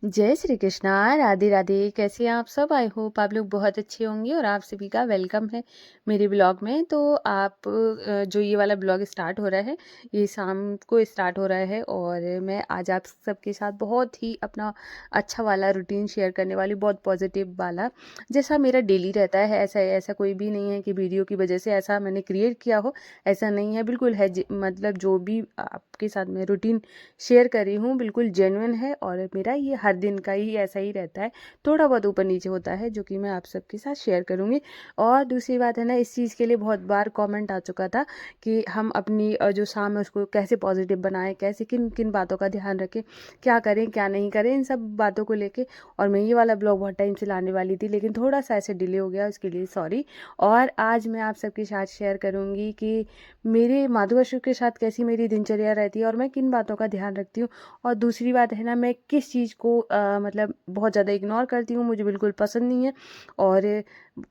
जय श्री कृष्णा, राधे राधे। कैसे हैं आप सब? आई होप आप लोग बहुत अच्छे होंगे और आप सभी का वेलकम है मेरे ब्लॉग में। तो आप जो ये वाला ब्लॉग स्टार्ट हो रहा है, ये शाम को स्टार्ट हो रहा है और मैं आज आप सबके साथ बहुत ही अपना अच्छा वाला रूटीन शेयर करने वाली, बहुत पॉजिटिव वाला, जैसा मेरा डेली रहता है। ऐसा ऐसा कोई भी नहीं है कि वीडियो की वजह से ऐसा मैंने क्रिएट किया हो, ऐसा नहीं है, बिल्कुल है। मतलब जो भी आपके साथ मैं रूटीन शेयर कर रही हूँ बिल्कुल जेन्युइन है और मेरा ये हर दिन का ही ऐसा ही रहता है। थोड़ा बहुत ऊपर नीचे होता है जो कि मैं आप सबके साथ शेयर करूँगी। और दूसरी बात है ना, इस चीज़ के लिए बहुत बार कमेंट आ चुका था कि हम अपनी जो शाम है उसको कैसे पॉजिटिव बनाएं, कैसे किन किन बातों का ध्यान रखें, क्या करें क्या नहीं करें, इन सब बातों को लेके। और मैं ये वाला ब्लॉग बहुत टाइम से लाने वाली थी, लेकिन थोड़ा सा ऐसे डिले हो गया, उसके लिए सॉरी। और आज मैं आप सबके साथ शेयर करूँगी कि मेरे माधुअश्व के साथ कैसी मेरी दिनचर्या रहती है और मैं किन बातों का ध्यान रखती हूँ। और दूसरी बात है ना, मैं किस चीज़ को मतलब बहुत ज़्यादा इग्नोर करती हूँ, मुझे बिल्कुल पसंद नहीं है।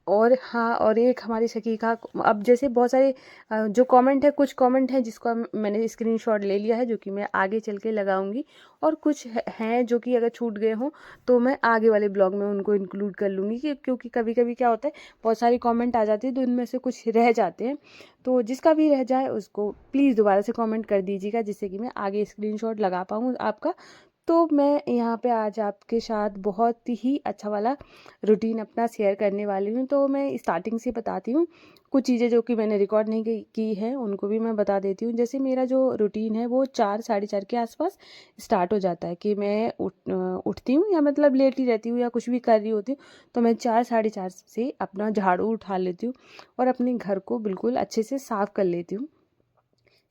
और हाँ, और एक हमारी सखी का, अब जैसे बहुत सारे जो कमेंट है, कुछ कमेंट है जिसको मैंने स्क्रीनशॉट ले लिया है जो कि मैं आगे चल के लगाऊंगी। और कुछ हैं जो कि अगर छूट गए हों तो मैं आगे वाले ब्लॉग में उनको इंक्लूड कर लूँगी, क्योंकि कभी कभी क्या होता है, बहुत सारी कमेंट आ जाती है तो उनमें से कुछ रह जाते हैं। तो जिसका भी रह जाए उसको प्लीज़ दोबारा से कमेंट कर दीजिएगा, जिससे कि मैं आगे स्क्रीनशॉट लगा पाऊँ आपका। तो मैं यहाँ पे आज आपके साथ बहुत ही अच्छा वाला रूटीन अपना शेयर करने वाली हूँ। तो मैं स्टार्टिंग से बताती हूँ, कुछ चीज़ें जो कि मैंने रिकॉर्ड नहीं की हैं उनको भी मैं बता देती हूँ। जैसे मेरा जो रूटीन है वो 4 साढ़े 4 के आसपास स्टार्ट हो जाता है कि मैं उठती हूँ, या मतलब लेट ही रहती हूँ या कुछ भी कर रही होती हूँ, तो मैं 4 साढ़े 4 से अपना झाड़ू उठा लेती हूँ और अपने घर को बिल्कुल अच्छे से साफ़ कर लेती हूँ।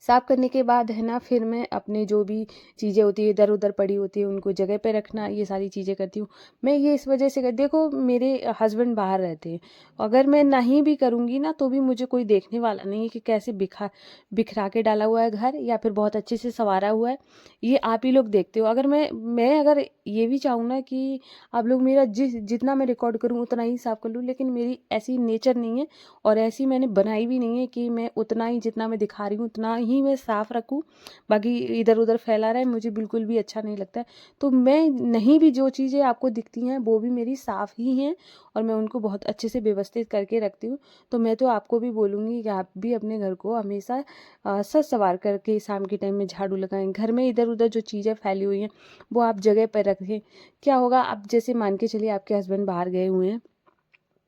साफ़ करने के बाद है ना, फिर मैं अपने जो भी चीज़ें होती है इधर उधर पड़ी होती है उनको जगह पे रखना, ये सारी चीज़ें करती हूँ। मैं ये इस वजह से देखो, मेरे हस्बैंड बाहर रहते हैं, अगर मैं नहीं भी करूँगी ना तो भी मुझे कोई देखने वाला नहीं है कि कैसे बिखरा के डाला हुआ है घर या फिर बहुत अच्छे से संवारा हुआ है। ये आप ही लोग देखते हो। अगर मैं अगर ये भी चाहूँ ना कि आप लोग मेरा जितना मैं रिकॉर्ड करूँ उतना ही साफ़ कर लूँ, लेकिन मेरी ऐसी नेचर नहीं है और ऐसी मैंने बनाई भी नहीं है कि मैं उतना ही, जितना मैं दिखा रही हूँ उतना ही मैं साफ़ रखूँ, बाकी इधर उधर फैला रहा है, मुझे बिल्कुल भी अच्छा नहीं लगता है। तो मैं नहीं भी, जो चीज़ें आपको दिखती हैं वो भी मेरी साफ़ ही हैं और मैं उनको बहुत अच्छे से व्यवस्थित करके रखती हूँ। तो मैं तो आपको भी बोलूँगी कि आप भी अपने घर को हमेशा सज संवार करके शाम के टाइम में झाड़ू लगाएं। घर में इधर उधर जो चीज़ें फैली हुई हैं वो आप जगह पर रखें। क्या होगा, आप जैसे मान के चलिए आपके हस्बैंड बाहर गए हुए हैं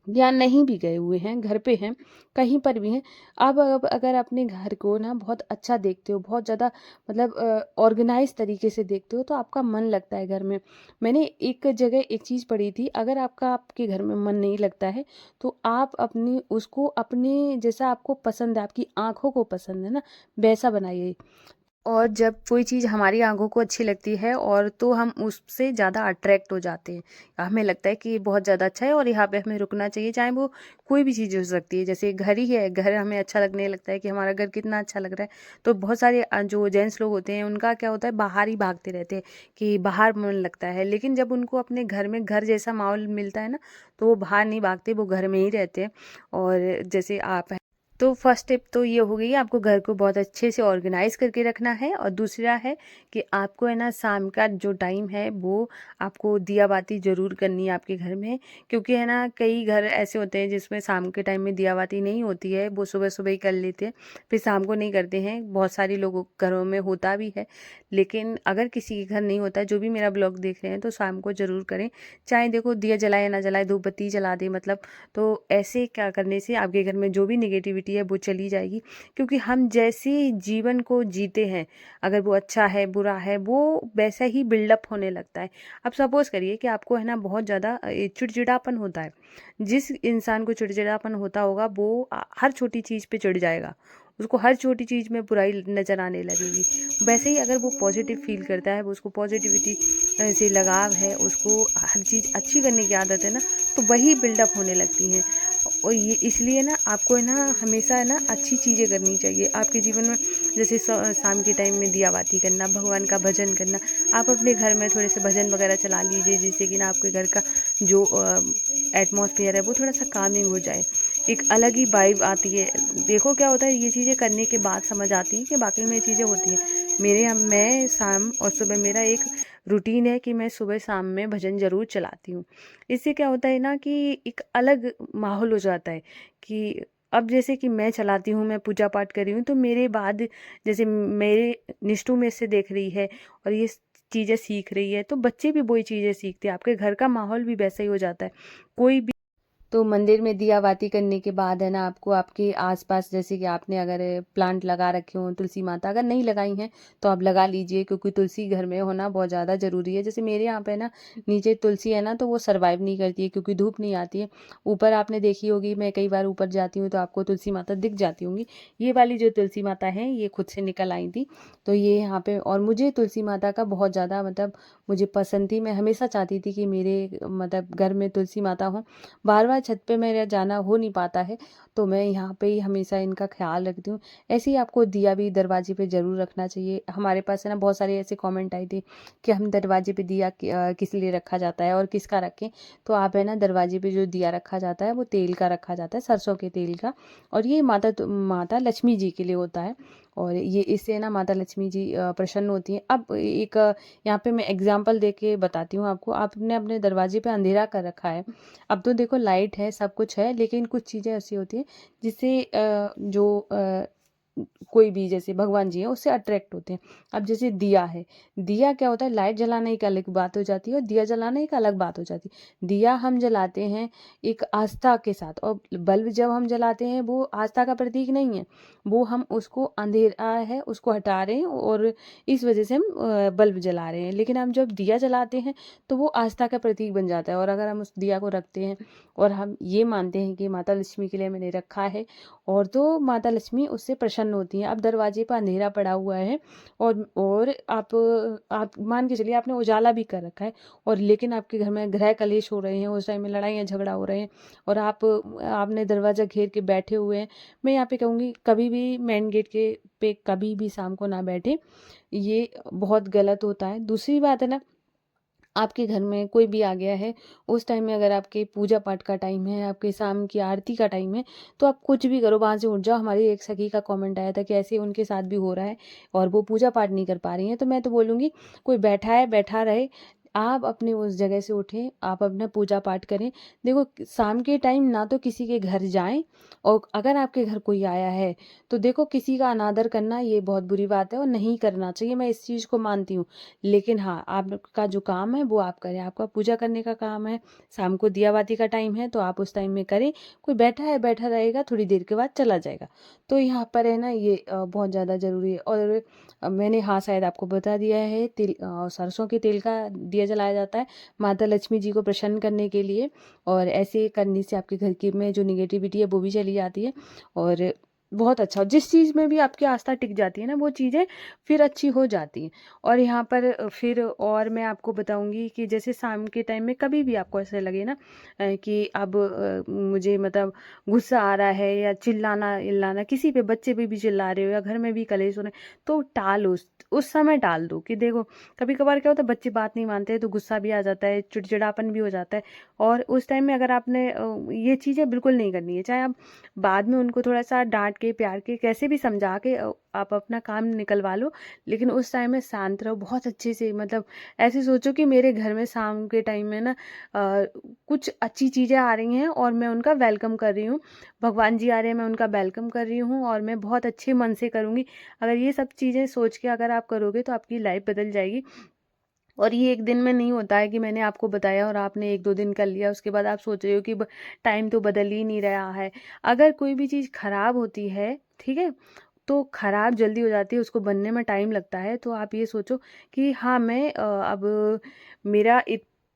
या नहीं भी गए हुए हैं, घर पे हैं, कहीं पर भी हैं, अब अगर अपने घर को ना बहुत अच्छा देखते हो, बहुत ज़्यादा मतलब ऑर्गेनाइज तरीके से देखते हो, तो आपका मन लगता है घर में। मैंने एक जगह एक चीज़ पढ़ी थी, अगर आपके घर में मन नहीं लगता है तो आप अपनी उसको, अपने जैसा आपको पसंद है, आपकी आँखों को पसंद है ना, वैसा बनाइए। और जब कोई चीज़ हमारी आंखों को अच्छी लगती है और तो हम उससे ज़्यादा अट्रैक्ट हो जाते हैं, हमें लगता है कि ये बहुत ज़्यादा अच्छा है और यहाँ पे हमें रुकना चाहिए, चाहे वो कोई भी चीज़ हो सकती है। जैसे घर ही है, घर हमें अच्छा लगने लगता है कि हमारा घर कितना अच्छा लग रहा है। तो बहुत सारे जो जेंट्स लोग होते हैं उनका क्या होता है, बाहर ही भागते रहते हैं कि बाहर मन लगता है, लेकिन जब उनको अपने घर में घर जैसा माहौल मिलता है ना, तो वो बाहर नहीं भागते, वो घर में ही रहते हैं। और जैसे आप, तो फर्स्ट टिप तो ये हो गई, आपको घर को बहुत अच्छे से ऑर्गेनाइज करके रखना है। और दूसरा है कि आपको है ना, शाम का जो टाइम है वो आपको दिया बाती ज़रूर करनी है आपके घर में, क्योंकि है ना, कई घर ऐसे होते हैं जिसमें शाम के टाइम में दिया बाती नहीं होती है, वो सुबह सुबह ही कर लेते हैं, फिर शाम को नहीं करते हैं। बहुत सारे लोगों घरों में होता भी है, लेकिन अगर किसी के घर नहीं होता, जो भी मेरा ब्लॉग देख रहे हैं, तो शाम को ज़रूर करें। चाहे देखो दिया जलाए ना जलाए, धूप बत्ती जला दे, मतलब तो ऐसे क्या करने से आपके घर में जो भी निगेटिविटी है वो चली जाएगी। क्योंकि हम जैसे जीवन को जीते हैं, अगर वो अच्छा है बुरा है, वो वैसा ही बिल्डअप होने लगता है। अब सपोज करिए कि आपको है ना बहुत ज़्यादा चिड़चिड़ापन होता है, जिस इंसान को चिड़चिड़ापन होता होगा वो हर छोटी चीज़ पे चिढ़ जाएगा, उसको हर छोटी चीज़ में बुराई नज़र आने लगेगी। वैसे ही अगर वो पॉजिटिव फील करता है, वो उसको पॉजिटिविटी से लगाव है, उसको हर चीज़ अच्छी करने की आदत है ना, तो वही बिल्डअप होने लगती हैं। और ये इसलिए ना आपको है ना हमेशा है ना अच्छी चीज़ें करनी चाहिए आपके जीवन में। जैसे शाम के टाइम में दिया बाती करना, भगवान का भजन करना। आप अपने घर में थोड़े से भजन वगैरह चला लीजिए, जिससे कि ना आपके घर का जो एटमॉस्फेयर है वो थोड़ा सा कामिंग हो जाए, एक अलग ही वाइब आती है। देखो क्या होता है, ये चीज़ें करने के बाद समझ आती हैं कि वाकई में ये चीज़ें होती हैं। मैं शाम और सुबह मेरा एक रूटीन है कि मैं सुबह शाम में भजन ज़रूर चलाती हूँ। इससे क्या होता है ना कि एक अलग माहौल हो जाता है कि अब जैसे कि मैं चलाती हूँ, मैं पूजा पाठ कर रही हूँ, तो मेरे बाद जैसे मेरे निष्ठू में से देख रही है और ये चीज़ें सीख रही है, तो बच्चे भी वही चीज़ें सीखते हैं। आपके घर का माहौल भी वैसा ही हो जाता है। कोई भी तो मंदिर में दिया बाती करने के बाद है ना, आपको आपके आसपास जैसे कि आपने अगर प्लांट लगा रखे हो, तुलसी माता अगर नहीं लगाई हैं तो आप लगा लीजिए, क्योंकि तुलसी घर में होना बहुत ज़्यादा ज़रूरी है। जैसे मेरे यहाँ पे ना नीचे तुलसी है ना, तो वो सर्वाइव नहीं करती है क्योंकि धूप नहीं आती है। ऊपर आपने देखी होगी, मैं कई बार ऊपर जाती हूँ तो आपको तुलसी माता दिख जाती होंगी। ये वाली जो तुलसी माता है ये खुद से निकल आई थी, तो ये यहाँ पे। और मुझे तुलसी माता का बहुत ज़्यादा मतलब मुझे पसंद थी। मैं हमेशा चाहती थी कि मेरे मतलब घर में तुलसी माता हो। बार बार छत पे मेरा जाना हो नहीं पाता है, तो मैं यहाँ पे ही हमेशा इनका ख्याल रखती हूँ। ऐसे ही आपको दिया भी दरवाजे पे ज़रूर रखना चाहिए। हमारे पास है ना बहुत सारे ऐसे कमेंट आए थे कि हम दरवाजे पे दिया किस लिए रखा जाता है और किसका रखें। तो आप है ना, दरवाजे पे जो दिया रखा जाता है वो तेल का रखा जाता है, सरसों के तेल का। और ये माता लक्ष्मी जी के लिए होता है, और ये इससे ना माता लक्ष्मी जी प्रसन्न होती हैं। अब एक यहाँ पे मैं एग्जाम्पल दे के बताती हूँ आपको। आपने अपने दरवाजे पे अंधेरा कर रखा है, अब तो देखो लाइट है, सब कुछ है, लेकिन कुछ चीज़ें ऐसी होती हैं जिससे कोई भी जैसे भगवान जी हैं उससे अट्रैक्ट होते हैं। अब जैसे दिया है, दिया क्या होता है, लाइट जलाना एक अलग बात हो जाती है और दिया जलाना एक अलग बात हो जाती है। दिया हम जलाते हैं एक आस्था के साथ, और बल्ब जब हम जलाते हैं वो आस्था का प्रतीक नहीं है, वो हम उसको अंधेरा है उसको हटा रहे हैं और इस वजह से हम बल्ब जला रहे हैं। लेकिन हम जब दिया जलाते हैं तो वो आस्था का प्रतीक बन जाता है, और अगर हम उस दिया को रखते हैं और हम ये मानते हैं कि माता लक्ष्मी के लिए मैंने रखा है, और तो माता लक्ष्मी उससे प्रसन्न होती हैं। अब दरवाजे पर अंधेरा पड़ा हुआ है और आप मान के चलिए आपने उजाला भी कर रखा है, और लेकिन आपके घर में गृह कलेश हो रहे हैं, उस टाइम में लड़ाइयाँ झगड़ा हो रहे हैं, और आपने दरवाज़ा घेर के बैठे हुए हैं। मैं यहाँ पे कहूँगी कभी भी मेन गेट के पे कभी भी शाम को ना बैठे, ये बहुत गलत होता है। दूसरी बात है ना, आपके घर में कोई भी आ गया है, उस टाइम में अगर आपके पूजा पाठ का टाइम है, आपके शाम की आरती का टाइम है, तो आप कुछ भी करो, वहाँ से उठ जाओ। हमारी एक सखी का कमेंट आया था कि ऐसे उनके साथ भी हो रहा है और वो पूजा पाठ नहीं कर पा रही हैं। तो मैं तो बोलूँगी कोई बैठा है बैठा रहे, आप अपने उस जगह से उठें, आप अपना पूजा पाठ करें। देखो शाम के टाइम ना तो किसी के घर जाएं, और अगर आपके घर कोई आया है तो देखो किसी का अनादर करना ये बहुत बुरी बात है और नहीं करना चाहिए, मैं इस चीज़ को मानती हूँ। लेकिन हाँ, आपका जो काम है वो आप करें, आपका पूजा करने का काम है, शाम को दिया बाती का टाइम है तो आप उस टाइम में करें। कोई बैठा है बैठा रहेगा, थोड़ी देर के बाद चला जाएगा। तो यहाँ पर है ना ये बहुत ज़्यादा ज़रूरी है। और मैंने हाँ शायद आपको बता दिया है, सरसों के तेल का दिया जलाया जाता है माता लक्ष्मी जी को प्रसन्न करने के लिए, और ऐसे करने से आपके घर की में जो निगेटिविटी है वो भी चली जाती है, और बहुत अच्छा जिस चीज़ में भी आपकी आस्था टिक जाती है ना वो चीज़ें फिर अच्छी हो जाती हैं। और यहाँ पर फिर और मैं आपको बताऊंगी कि जैसे शाम के टाइम में कभी भी आपको ऐसा लगे ना कि अब मुझे मतलब गुस्सा आ रहा है या चिल्लाना इल्लाना, किसी पे बच्चे पे भी चिल्ला रहे हो या घर में भी कलेश हो रहे हैं, तो टालो, उस समय टाल दो। कि देखो कभी कभार क्या होता है, बच्चे बात नहीं मानते हैं तो गुस्सा भी आ जाता है, चिड़चिड़ापन भी हो जाता है, और उस टाइम में अगर आपने ये चीज़ें बिल्कुल नहीं करनी है। चाहे आप बाद में उनको थोड़ा सा डांट के प्यार के कैसे भी समझा के आप अपना काम निकलवा लो, लेकिन उस टाइम में शांत रहो बहुत अच्छे से। मतलब ऐसे सोचो कि मेरे घर में शाम के टाइम में ना कुछ अच्छी चीज़ें आ रही हैं और मैं उनका वेलकम कर रही हूँ, भगवान जी आ रहे हैं मैं उनका वेलकम कर रही हूँ, और मैं बहुत अच्छे मन से करूँगी। अगर ये सब चीज़ें सोच के अगर आप करोगे तो आपकी लाइफ बदल जाएगी। और ये एक दिन में नहीं होता है कि मैंने आपको बताया और आपने एक दो दिन कर लिया उसके बाद आप सोच रहे हो कि टाइम तो बदल ही नहीं रहा है। अगर कोई भी चीज़ खराब होती है, ठीक है, तो खराब जल्दी हो जाती है, उसको बनने में टाइम लगता है। तो आप ये सोचो कि हाँ मैं अब मेरा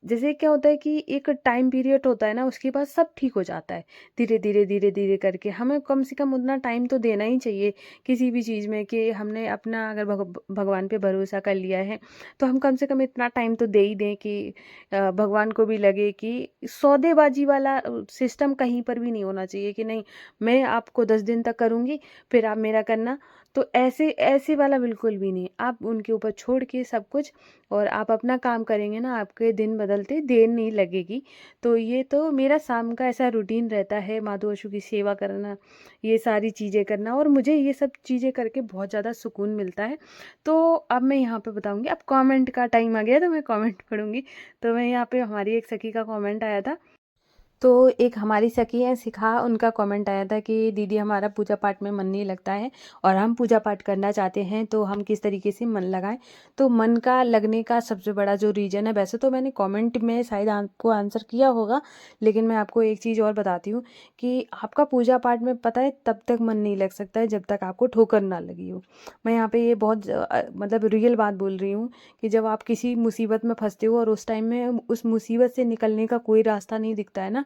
जैसे क्या होता है कि एक टाइम पीरियड होता है ना, उसके बाद सब ठीक हो जाता है। धीरे-धीरे करके हमें कम से कम उतना टाइम तो देना ही चाहिए किसी भी चीज़ में, कि हमने अपना अगर भगवान पे भरोसा कर लिया है, तो हम कम से कम इतना टाइम तो दे ही दें कि भगवान को भी लगे कि सौदेबाजी वाला सिस्टम कहीं पर भी नहीं होना चाहिए कि नहीं, मैं आपको 10 दिन तक करूँगी, फिर आप मेरा करना। तो ऐसे ऐसे वाला बिल्कुल भी नहीं। आप उनके ऊपर छोड़ के सब कुछ, और आप अपना काम करेंगे ना, आपके दिन बदलते देर नहीं लगेगी। तो ये तो मेरा शाम का ऐसा रूटीन रहता है, माधव पशु की सेवा करना, ये सारी चीज़ें करना, और मुझे ये सब चीज़ें करके बहुत ज़्यादा सुकून मिलता है। तो अब मैं यहाँ पे बताऊँगी, अब कमेंट का टाइम आ गया तो मैं कमेंट पढ़ूँगी। तो मैं यहाँ पे हमारी एक सखी का कमेंट आया था। तो एक हमारी सखी है शिखा, उनका कमेंट आया था कि दीदी हमारा पूजा पाठ में मन नहीं लगता है, और हम पूजा पाठ करना चाहते हैं, तो हम किस तरीके से मन लगाएं। तो मन का लगने का सबसे बड़ा जो रीज़न है, वैसे तो मैंने कमेंट में शायद आपको आंसर किया होगा, लेकिन मैं आपको एक चीज़ और बताती हूँ कि आपका पूजा पाठ में पता है तब तक मन नहीं लग सकता है जब तक आपको ठोकर ना लगी हो। मैं यहाँ पे ये बहुत मतलब रियल बात बोल रही हूँ कि जब आप किसी मुसीबत में फंसते हो और उस टाइम में उस मुसीबत से निकलने का कोई रास्ता नहीं दिखता है ना,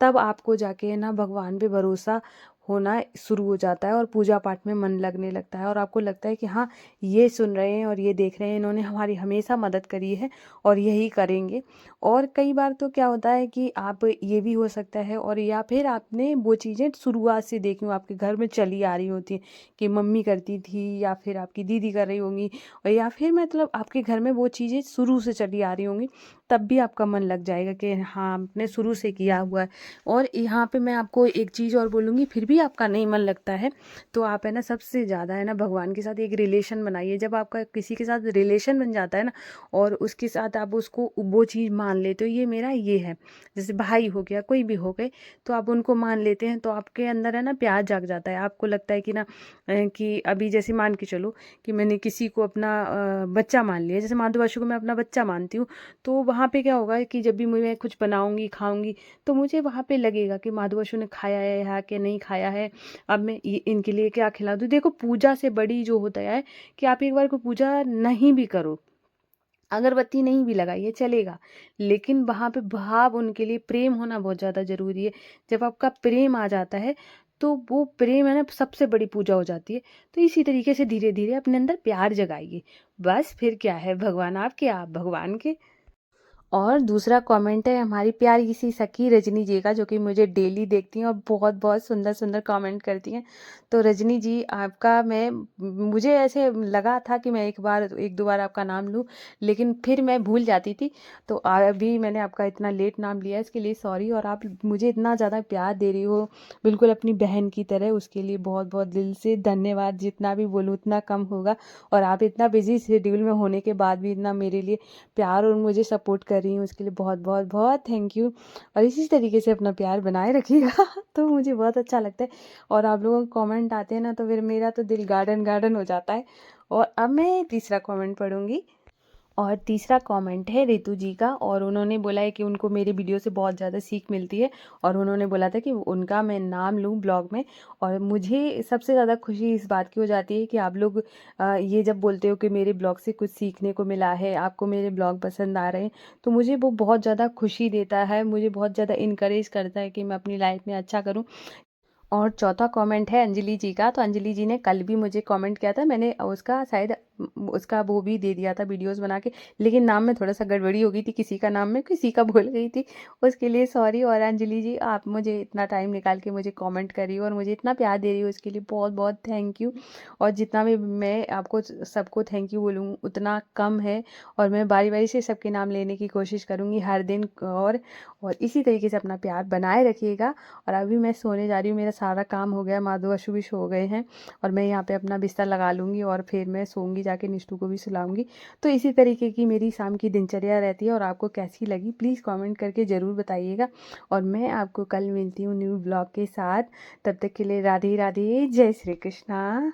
तब आपको जाके ना भगवान पे भरोसा होना शुरू हो जाता है, और पूजा पाठ में मन लगने लगता है, और आपको लगता है कि हाँ, ये सुन रहे हैं और ये देख रहे हैं, इन्होंने हमारी हमेशा मदद करी है और यही करेंगे। और कई बार तो क्या होता है कि आप ये भी हो सकता है, और या फिर आपने वो चीज़ें शुरुआत से देखी हो, आपके घर में चली आ रही होती हैं कि मम्मी करती थी, या फिर आपकी दीदी कर रही होंगी, और या फिर मतलब आपके घर में वो चीज़ें शुरू से चली आ रही होंगी, तब भी आपका मन लग जाएगा कि हाँ, आपने शुरू से किया हुआ है। और यहाँ पे मैं आपको एक चीज़ और बोलूँगी, फिर भी आपका नहीं मन लगता है, तो आप है ना सबसे ज़्यादा है ना भगवान के साथ एक रिलेशन बनाइए। जब आपका किसी के साथ रिलेशन बन जाता है ना, और उसके साथ आप उसको वो चीज़ मान लेते हो, ये मेरा ये है, जैसे भाई हो गया, कोई भी हो गए, तो आप उनको मान लेते हैं, तो आपके अंदर है ना प्यार जाग जाता है। आपको लगता है कि ना कि अभी जैसे मान के चलो कि मैंने किसी को अपना बच्चा मान लिया, जैसे माधुवाशु को मैं अपना बच्चा मानती हूँ, तो वहाँ पे क्या होगा कि जब भी मैं कुछ बनाऊँगी, खाऊँगी, तो मुझे वहाँ पे लगेगा कि माधुवशु ने खाया है या कि नहीं खाया है, अब मैं इनके लिए क्या खिला दूँ। देखो, पूजा से बड़ी जो होता है कि आप एक बार को पूजा नहीं भी करो, अगरबत्ती नहीं भी लगाइए चलेगा, लेकिन वहाँ पे भाव, उनके लिए प्रेम होना बहुत ज़्यादा ज़रूरी है। जब आपका प्रेम आ जाता है, तो वो प्रेम है ना सबसे बड़ी पूजा हो जाती है। तो इसी तरीके से धीरे धीरे अपने अंदर प्यार जगाइए, बस फिर क्या है, भगवान आपके, आप भगवान के। और दूसरा कमेंट है हमारी प्यारी सी सखी रजनी जी का, जो कि मुझे डेली देखती हैं और बहुत बहुत सुंदर सुंदर कमेंट करती हैं। तो रजनी जी, आपका मैं मुझे ऐसे लगा था कि मैं एक दो बार आपका नाम लूँ, लेकिन फिर मैं भूल जाती थी। तो अभी मैंने आपका इतना लेट नाम लिया, इसके लिए सॉरी। और आप मुझे इतना ज़्यादा प्यार दे रही हो, बिल्कुल अपनी बहन की तरह, उसके लिए बहुत बहुत दिल से धन्यवाद। जितना भी बोलूँ उतना कम होगा। और आप इतना बिजी शेड्यूल में होने के बाद भी इतना मेरे लिए प्यार और मुझे सपोर्ट कर रही हूँ, उसके लिए बहुत बहुत बहुत थैंक यू। और इसी तरीके से अपना प्यार बनाए रखिएगा तो मुझे बहुत अच्छा लगता है। और आप लोगों के कमेंट आते हैं ना, तो फिर मेरा तो दिल गार्डन गार्डन हो जाता है। और अब मैं तीसरा कमेंट पढ़ूंगी। और तीसरा कमेंट है रितु जी का, और उन्होंने बोला है कि उनको मेरे वीडियो से बहुत ज़्यादा सीख मिलती है, और उन्होंने बोला था कि उनका मैं नाम लूँ ब्लॉग में। और मुझे सबसे ज़्यादा खुशी इस बात की हो जाती है कि आप लोग ये जब बोलते हो कि मेरे ब्लॉग से कुछ सीखने को मिला है, आपको मेरे ब्लॉग पसंद आ रहे हैं, तो मुझे वो बहुत ज़्यादा खुशी देता है, मुझे बहुत ज़्यादा इनकरेज करता है कि मैं अपनी लाइफ में अच्छा करूँ। और चौथा कमेंट है अंजलि जी का। तो अंजलि जी ने कल भी मुझे कमेंट किया था, मैंने उसका शायद उसका वो भी दे दिया था वीडियोस बना के, लेकिन नाम में थोड़ा सा गड़बड़ी हो गई थी, किसी का नाम मैं किसी का भूल गई थी, उसके लिए सॉरी। और अंजलि जी, आप मुझे इतना टाइम निकाल के मुझे कमेंट करी हो और मुझे इतना प्यार दे रही हो, उसके लिए बहुत बहुत थैंक यू। और जितना भी मैं आपको सबको थैंक यू बोलूँ उतना कम है, और मैं बारी बारी से सबके नाम लेने की कोशिश करूँगी हर दिन। और इसी तरीके से अपना प्यार बनाए रखिएगा। और अभी मैं सोने जा रही हूँ, मेरा सारा काम हो गया, माधव अशु भी सो गए हैं, और मैं यहाँ पे अपना बिस्तर लगा लूँगी और फिर मैं सोऊंगी, जाके निष्ठू को भी सुलाऊंगी। तो इसी तरीके की मेरी शाम की दिनचर्या रहती है। और आपको कैसी लगी प्लीज़ कमेंट करके ज़रूर बताइएगा। और मैं आपको कल मिलती हूँ न्यू ब्लॉग के साथ। तब तक के लिए राधे राधे, जय श्री कृष्णा।